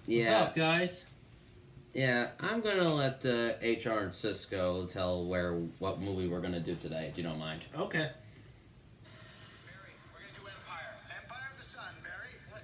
What's up, guys? Yeah, I'm gonna let HR and Cisco tell what movie we're gonna do today, if you don't mind. Okay. Barry, we're gonna do Empire. Empire of the Sun, Barry. What?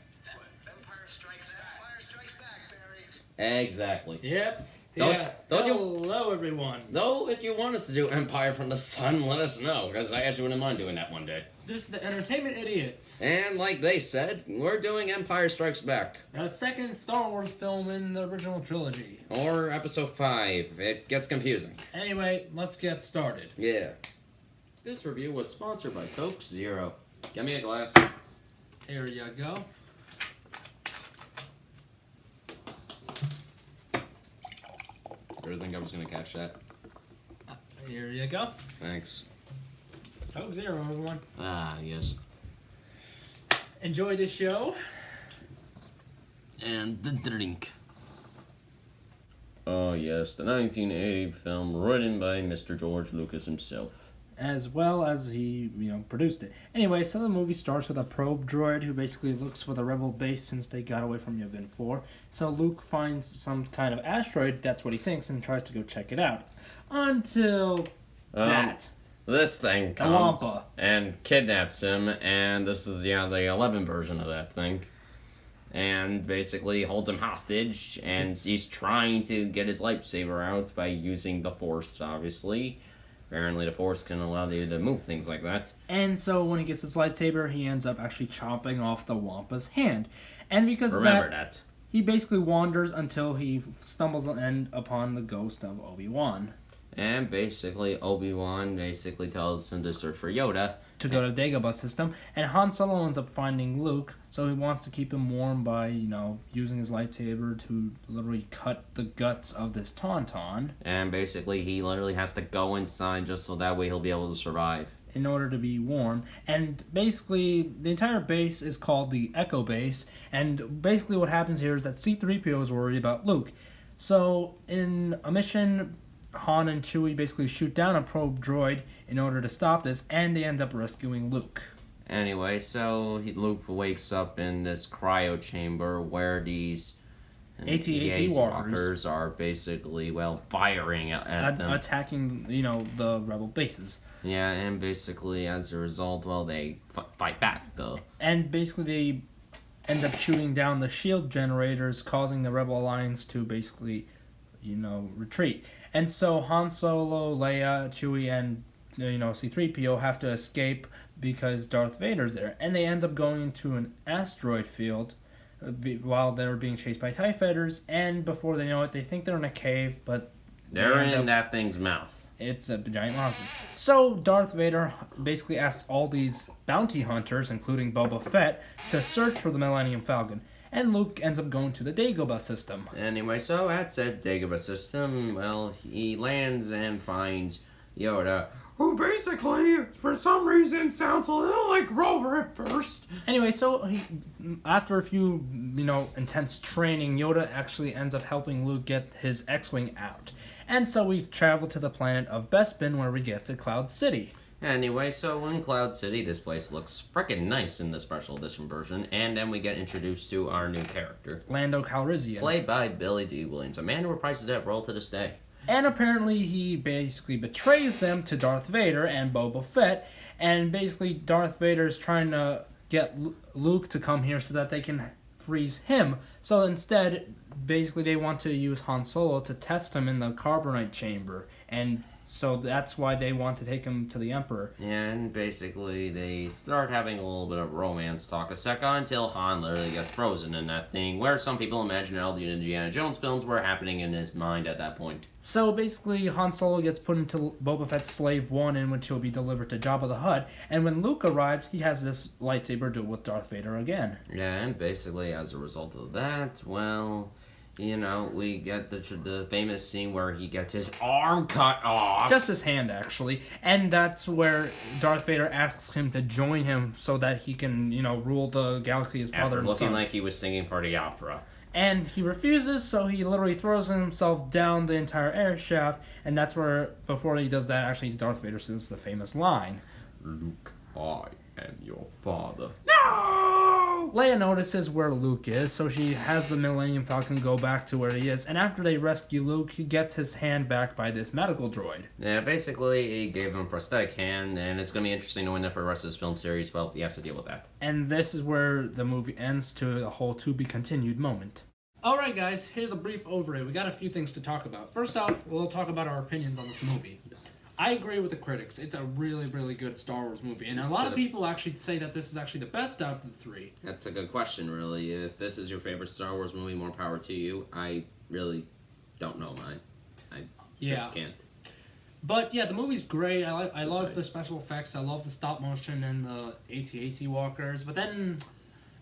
Empire Strikes Back. Empire Strikes Back, Barry. Exactly. Yep. Don't you- Hello, everyone. Though, if you want us to do Empire from the Sun, let us know, because I actually wouldn't mind doing that one day. This is the Entertainment Idiots. And like they said, we're doing Empire Strikes Back. The second Star Wars film in the original trilogy. Or Episode 5. It gets confusing. Anyway, let's get started. Yeah. This review was sponsored by Coke Zero. Get me a glass. Here you go. I didn't think I was gonna catch that. Here you go. Thanks. Coke Zero, everyone. Ah, yes. Enjoy the show. And the drink. Oh, yes, the 1980 film written by Mr. George Lucas himself. As well as he, produced it. Anyway, so the movie starts with a probe droid who basically looks for the rebel base since they got away from Yavin 4. So Luke finds some kind of asteroid, that's what he thinks, and tries to go check it out. Until that. This thing The comes Wampa. and kidnaps him, and this is, the 11 version of that thing. And basically holds him hostage, and he's trying to get his lightsaber out by using the Force, obviously. Apparently the Force can allow you to move things like that. And so when he gets his lightsaber, he ends up actually chopping off the Wampa's hand. And because Remember of that. he basically wanders until he stumbles upon the ghost of Obi-Wan. And basically, Obi-Wan basically tells him to search for Yoda. To go to Dagobah system. And Han Solo ends up finding Luke, so he wants to keep him warm by, using his lightsaber to literally cut the guts of this Tauntaun. And basically, he literally has to go inside just so that way he'll be able to survive. In order to be warm. And basically, the entire base is called the Echo Base. And basically what happens here is that C-3PO is worried about Luke. So, in a mission, Han and Chewie basically shoot down a probe droid in order to stop this, and they end up rescuing Luke. Anyway, so Luke wakes up in this cryo chamber where these AT-AT walkers are basically, firing at them. Attacking, the rebel bases. Yeah, and basically, as a result, they fight back, though. And basically, they end up shooting down the shield generators, causing the Rebel Alliance to basically, retreat. And so Han Solo, Leia, Chewie, and, C-3PO have to escape because Darth Vader's there. And they end up going to an asteroid field while they're being chased by TIE fighters. And before they know it, they think they're in a cave, but they're in that thing's mouth. It's a giant monster. So Darth Vader basically asks all these bounty hunters, including Boba Fett, to search for the Millennium Falcon. And Luke ends up going to the Dagobah system. Anyway, so at said Dagobah system, he lands and finds Yoda, who basically, for some reason, sounds a little like Grover at first. Anyway, so after a few, intense training, Yoda actually ends up helping Luke get his X-Wing out. And so we travel to the planet of Bespin, where we get to Cloud City. Anyway, so in Cloud City, this place looks frickin' nice in the special edition version, and then we get introduced to our new character. Lando Calrissian. Played by Billy Dee Williams, a man who reprises that role to this day. And apparently he basically betrays them to Darth Vader and Boba Fett, and basically Darth Vader is trying to get Luke to come here so that they can freeze him. So instead, basically they want to use Han Solo to test him in the carbonite chamber, and so that's why they want to take him to the Emperor. And basically, they start having a little bit of romance talk a second until Han literally gets frozen in that thing, where some people imagine all the Indiana Jones films were happening in his mind at that point. So basically, Han Solo gets put into Boba Fett's Slave 1, in which he'll be delivered to Jabba the Hutt, and when Luke arrives, he has this lightsaber duel with Darth Vader again. Yeah, and basically, as a result of that, we get the famous scene where he gets his arm cut off. Just his hand, actually. And that's where Darth Vader asks him to join him so that he can, rule the galaxy as father and son. Looking like he was singing for the opera. And he refuses, so he literally throws himself down the entire air shaft, and that's where, before he does that, actually Darth Vader says the famous line. Luke, I am your father. No! Leia notices where Luke is, so she has the Millennium Falcon go back to where he is. And after they rescue Luke, he gets his hand back by this medical droid. Yeah, basically, he gave him a prosthetic hand, and it's going to be interesting knowing that for the rest of this film series, well, he has to deal with that. And this is where the movie ends to the whole to be continued moment. Alright guys, here's a brief overview. We got a few things to talk about. First off, we'll talk about our opinions on this movie. I agree with the critics. It's a really, really good Star Wars movie. And a lot of people actually say that this is actually the best out of the three. That's a good question, really. If this is your favorite Star Wars movie, more power to you. I really don't know mine. I just can't. But yeah, the movie's great. I love right. the special effects. I love the stop motion and the AT-AT walkers. But then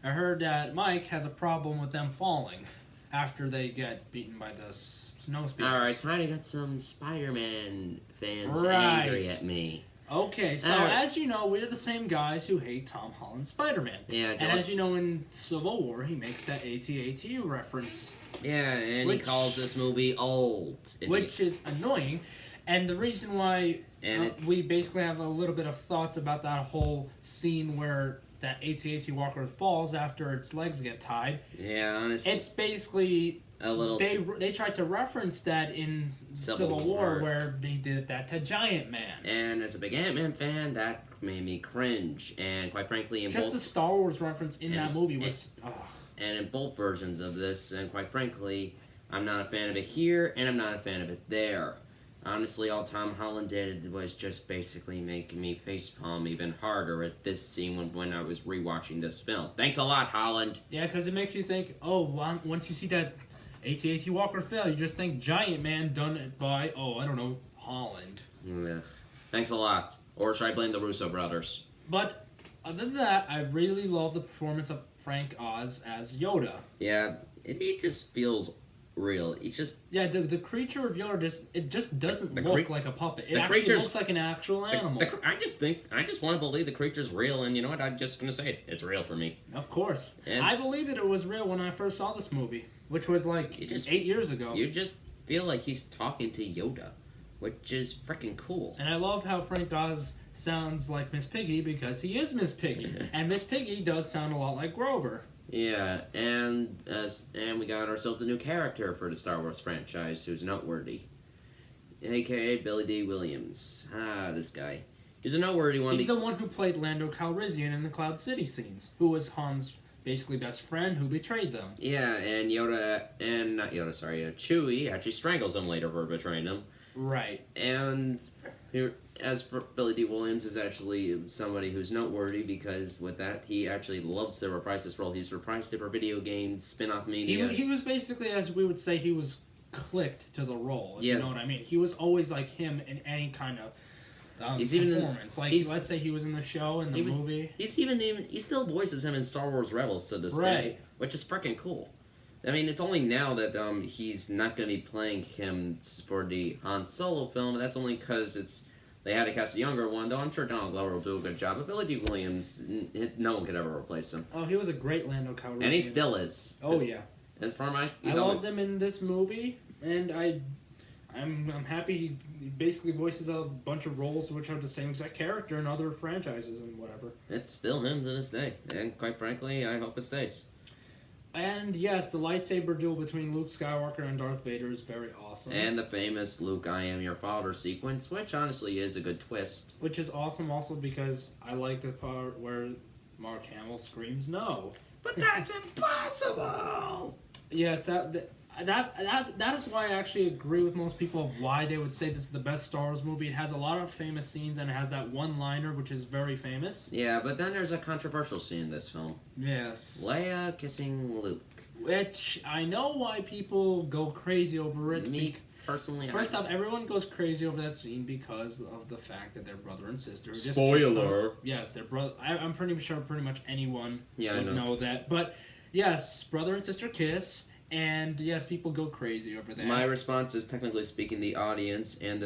I heard that Mike has a problem with them falling after they get beaten by the snow speeders. Alright, time to get some Spider-Man fans Right. angry at me. Okay, so Alright. as you know, we're the same guys who hate Tom Holland's Spider-Man. Yeah, And as you know, in Civil War, he makes that AT-AT reference, Yeah, and Which- he calls this movie old. which is annoying. And the reason why And we basically have a little bit of thoughts about that whole scene where that AT-AT walker falls after its legs get tied. Yeah, honestly, It's basically a little. they tried to reference that in Civil War where they did that to Giant Man. And as a big Ant-Man fan, that made me cringe. And quite frankly, in Just both the Star Wars reference in that and- movie was ugh. and in both versions of this, and quite frankly, I'm not a fan of it here, and I'm not a fan of it there. Honestly, all Tom Holland did was just basically make me facepalm even harder at this scene when I was rewatching this film. Thanks a lot, Holland. Yeah, because it makes you think, oh, once you see that AT-AT walker fail, you just think Giant Man done it by, oh, I don't know, Holland. Ugh. Thanks a lot. Or should I blame the Russo brothers? But other than that, I really love the performance of Frank Oz as Yoda. Yeah, he just feels real. He's just Yeah, the creature of Yoda just doesn't The look crea- like a puppet. It the actually creature's- looks like an actual animal. I just want to believe the creature's real, and you know what? I'm just gonna say it. It's real for me. Of course. It's- I believe that it was real when I first saw this movie, which was like You just- 8 years ago. You just feel like he's talking to Yoda, which is freaking cool. And I love how Frank Oz sounds like Miss Piggy because he is Miss Piggy. And Miss Piggy does sound a lot like Grover. Yeah, and we got ourselves a new character for the Star Wars franchise who's noteworthy, aka Billy D. Williams. This guy. He's a noteworthy one. He's the one who played Lando Calrissian in the Cloud City scenes, who was Han's basically best friend who betrayed them. Yeah, and Chewie actually strangles him later for betraying him. Right. And as for Billy D. Williams is actually somebody who's noteworthy because with that he actually loves to reprise this role. He's reprised it for video games, spin-off media. He was basically, as we would say, he was clicked to the role, if Yeah. you know what I mean. He was always like him in any kind of He's even in- performance. he's- Let's say he was in the show, in the movie. He still voices him in Star Wars Rebels to this day, Right. which is freaking cool. I mean, it's only now that he's not going to be playing him for the Han Solo film, and that's only because they had to cast a younger one, though I'm sure Donald Glover will do a good job. But Billy D. Williams, no one could ever replace him. Oh, he was a great Lando Calrissian. And he still is. Oh, yeah. As far as I loved him in this movie, and I'm happy he basically voices a bunch of roles which are the same exact character in other franchises and whatever. It's still him to this day, and quite frankly, I hope it stays. And yes, the lightsaber duel between Luke Skywalker and Darth Vader is very awesome. And the famous Luke, I am your father sequence, which honestly is a good twist. Which is awesome also because I like the part where Mark Hamill screams no. But that's impossible! Yes, that is why I actually agree with most people of why they would say this is the best Star Wars movie. It has a lot of famous scenes and it has that one-liner which is very famous. Yeah, but then there's a controversial scene in this film. Yes. Leia kissing Luke. Which I know why people go crazy over it. Me, personally... First off, everyone goes crazy over that scene because of the fact that they're brother and sister. Just Spoiler. kissed them. Yes, they're brother. I'm pretty sure pretty much anyone Yeah, I would know. know that. But yes, brother and sister kiss, and yes, people go crazy over that. My response is, technically speaking, the audience and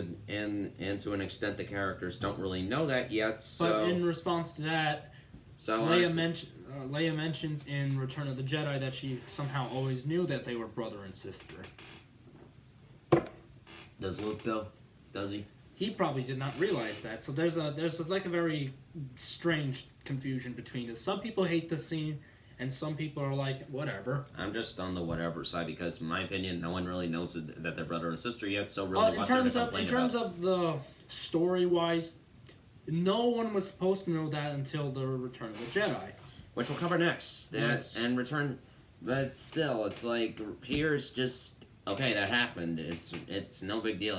to an extent the characters don't really know that yet, so... But in response to that, Leia mentions in Return of the Jedi that she somehow always knew that they were brother and sister. Does Luke, though? Does he? He probably did not realize that. So there's like a very strange confusion between us. Some people hate the scene, and some people are like, whatever. I'm just on the whatever side because, in my opinion, no one really knows that they're brother and sister yet. So really, Well, in what's there to terms of complain in terms about? of the story wise, no one was supposed to know that until the Return of the Jedi. Which we'll cover next. Yes. And Return, but still, it's like here's just okay. That happened. It's no big deal.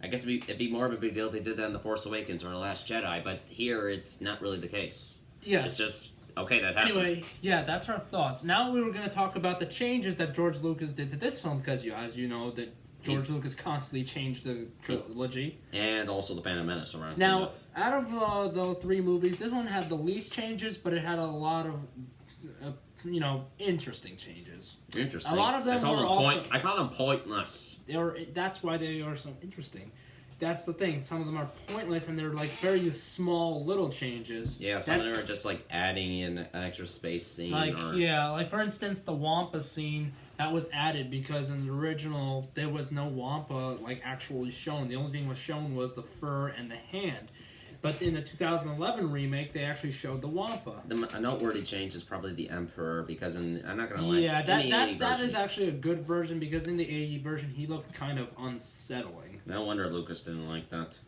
I guess it'd be more of a big deal if they did that in The Force Awakens or The Last Jedi. But here, it's not really the case. Yes. It's just okay. That happened. Anyway, yeah, that's our thoughts. Now we were going to talk about the changes that George Lucas did to this film because, as you know, that George Lucas constantly changed the trilogy. And also the Phantom Menace around. Now, out of the three movies, this one had the least changes, but it had a lot of, interesting changes. Interesting. A lot of them were also. I call them pointless. That's why they are so interesting. That's the thing. Some of them are pointless, and they're like very small little changes. Yeah, some of them are just like adding in an extra space scene. Like for instance, the Wampa scene that was added because in the original there was no Wampa like actually shown. The only thing was shown was the fur and the hand. But in the 2011 remake, they actually showed the Wampa. A noteworthy change is probably the Emperor because I'm not gonna lie. Yeah, in the 80 that version, is actually a good version because in the 80 version he looked kind of unsettling. No wonder Lucas didn't like that.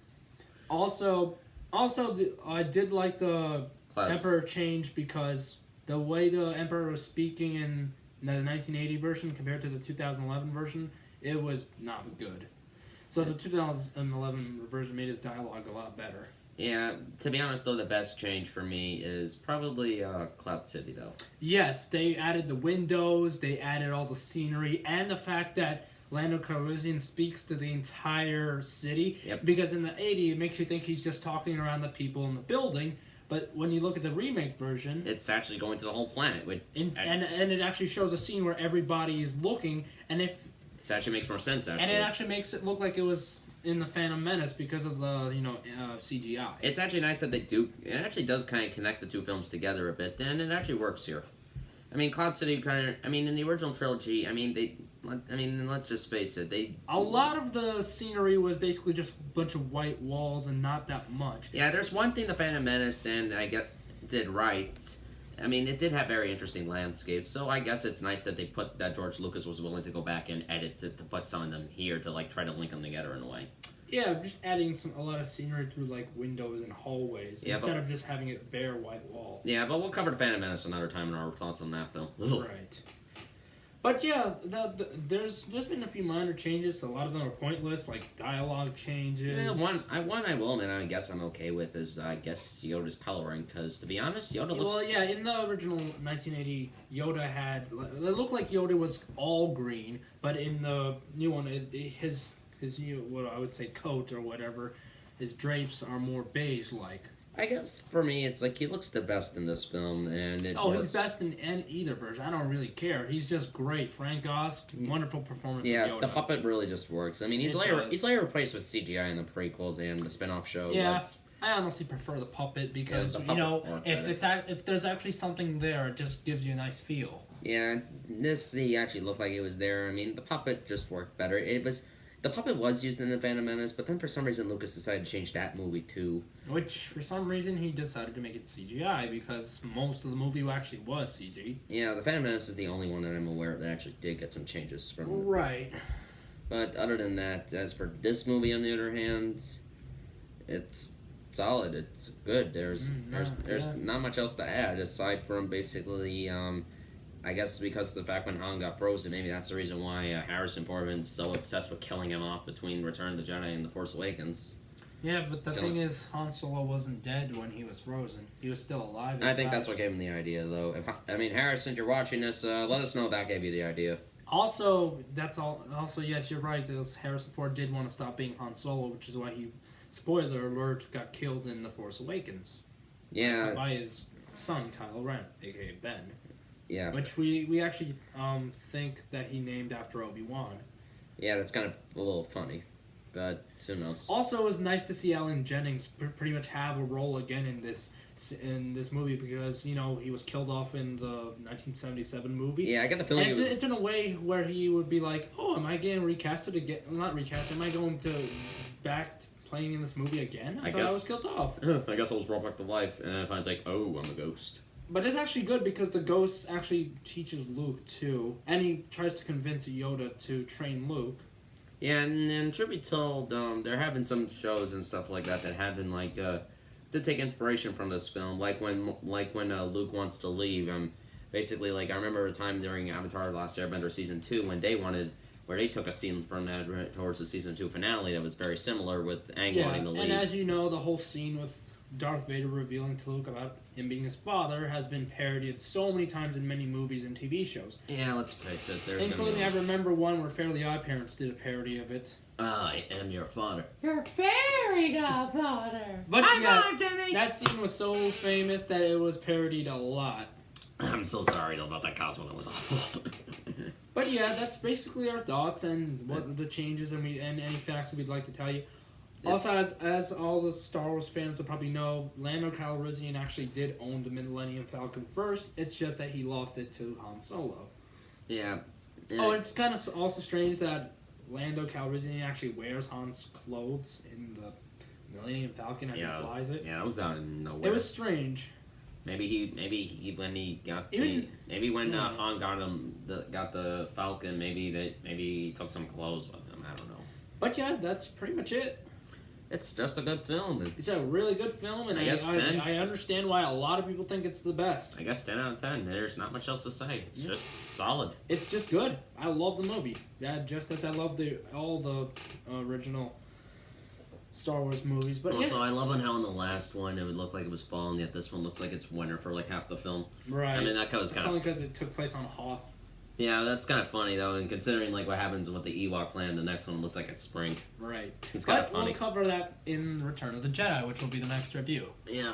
Also, I did like the Clouds. Emperor change because the way the Emperor was speaking in the 1980 version compared to the 2011 version, it was not good. So the 2011 version made his dialogue a lot better. Yeah, to be honest though, the best change for me is probably Cloud City though. Yes, they added the windows, they added all the scenery, and the fact that Lando Calrissian speaks to the entire city. Yep. Because in the 80, it makes you think he's just talking around the people in the building. But when you look at the remake version, It's actually going to the whole planet, which and it actually shows a scene where everybody is looking, and it actually makes more sense. Actually, actually makes it look like it was in the Phantom Menace because of the CGI. it's actually nice that they do. It actually does kind of connect the two films together a bit, and it actually works here. I mean, Cloud City kind of. I mean, in the original trilogy, let's just face it. A lot of the scenery was basically just a bunch of white walls and not that much. Yeah, there's one thing the Phantom Menace and did right. I mean, it did have very interesting landscapes, so I guess it's nice that George Lucas was willing to go back and edit to put some of them here to like try to link them together in a way. Yeah, just adding a lot of scenery through like windows and hallways instead of just having it bare white wall. Yeah, but we'll cover the Phantom Menace another time in our thoughts on that film. Right. But yeah, there's been a few minor changes. A lot of them are pointless, like dialogue changes. Yeah, one I will admit I guess I'm okay with is Yoda's coloring because to be honest, Yoda looks. Well, yeah, in the original 1980, Yoda had it looked like Yoda was all green, but in the new one, his what I would say coat or whatever, his drapes are more beige-like. I guess for me, it's like he looks the best in this film, and he's best in either version. I don't really care. He's just great. Frank Oz, wonderful performance. Yeah, of Yoda. the puppet really just works. I mean, he's later replaced with CGI in the prequels and the spin-off show. Yeah, I honestly prefer the puppet because the puppet if there's actually something there, it just gives you a nice feel. Yeah, he actually looked like it was there. I mean, the puppet just worked better. The puppet was used in The Phantom Menace, but then for some reason Lucas decided to change that movie too. Which, for some reason, he decided to make it CGI because most of the movie actually was CG. Yeah, The Phantom Menace is the only one that I'm aware of that actually did get some changes from. Right. But other than that, as for this movie, on the other hand, it's solid. It's good. There's not much else to add aside from basically. I guess because of the fact when Han got frozen, maybe that's the reason why Harrison Ford is so obsessed with killing him off between Return of the Jedi and The Force Awakens. Yeah, but the thing is, Han Solo wasn't dead when he was frozen. He was still alive. I think that's what gave him the idea, though. Harrison, you're watching this, let us know if that gave you the idea. Also, yes, you're right. Harrison Ford did want to stop being Han Solo, which is why he, spoiler alert, got killed in The Force Awakens. Yeah. By his son, Kylo Ren, a.k.a. Ben. Yeah. Which we actually think that he named after Obi-Wan. Yeah, that's kind of a little funny, but who knows. Also, it was nice to see Alan Jennings pretty much have a role again in this movie because, he was killed off in the 1977 movie. Yeah, I get the feeling it's in a way where he would be like, oh, am I getting recasted again? Not recast, am I going to back to playing in this movie again? I thought I was killed off. I guess I was brought back to life, and then I find like, oh, I'm a ghost. But it's actually good because the ghost actually teaches Luke too, and he tries to convince Yoda to train Luke. Yeah, and truth be told, they're having some shows and stuff like that have been like to take inspiration from this film, like when Luke wants to leave. Basically, like I remember a time during Avatar: The Last Airbender season 2 when they took a scene from that towards the season 2 finale that was very similar with Aang wanting to leave. And as you know, the whole scene with Darth Vader revealing to Luke about him being his father has been parodied so many times in many movies and TV shows. Yeah, let's face it. Including, I remember one where Fairly Odd Parents did a parody of it. I am your father. Your fairy godfather. But that scene was so famous that it was parodied a lot. I'm so sorry though about that Cosmo. That was awful. But yeah, that's basically our thoughts and what the changes and any facts that we'd like to tell you. Also, as all the Star Wars fans will probably know, Lando Calrissian actually did own the Millennium Falcon first. It's just that he lost it to Han Solo. Yeah. Oh, it's kind of also strange that Lando Calrissian actually wears Han's clothes in the Millennium Falcon as he flies it. Yeah, that was out in nowhere. It was strange. Maybe when he got when Han got the Falcon, maybe he took some clothes with him. I don't know. But yeah, that's pretty much it. It's just a good film. It's a really good film, and I understand why a lot of people think it's the best. I guess 10 out of 10. There's not much else to say. It's just solid. It's just good. I love the movie. Yeah, just as I love all the original Star Wars movies. But also, I love how in the last one it would look like it was fall, and yet this one looks like it's winter for like half the film. Right. I mean, that was It's only because it took place on Hoth. Yeah, that's kind of funny though, and considering like what happens with the Ewok land, the next one looks like it's spring. Right. It's kind of funny. We'll cover that in Return of the Jedi, which will be the next review. Yeah.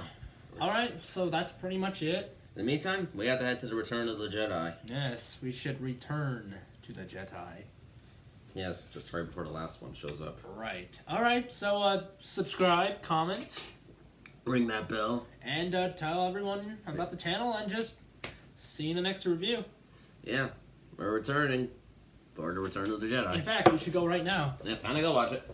All right, so that's pretty much it. In the meantime, we have to head to the Return of the Jedi. Yes, we should return to the Jedi. Yes, just right before the last one shows up. Right. All right, so subscribe, comment, Ring that bell. and tell everyone about the channel, and just see you in the next review. Yeah, we're returning for the Return of the Jedi. In fact, we should go right now. Yeah, time to go watch it.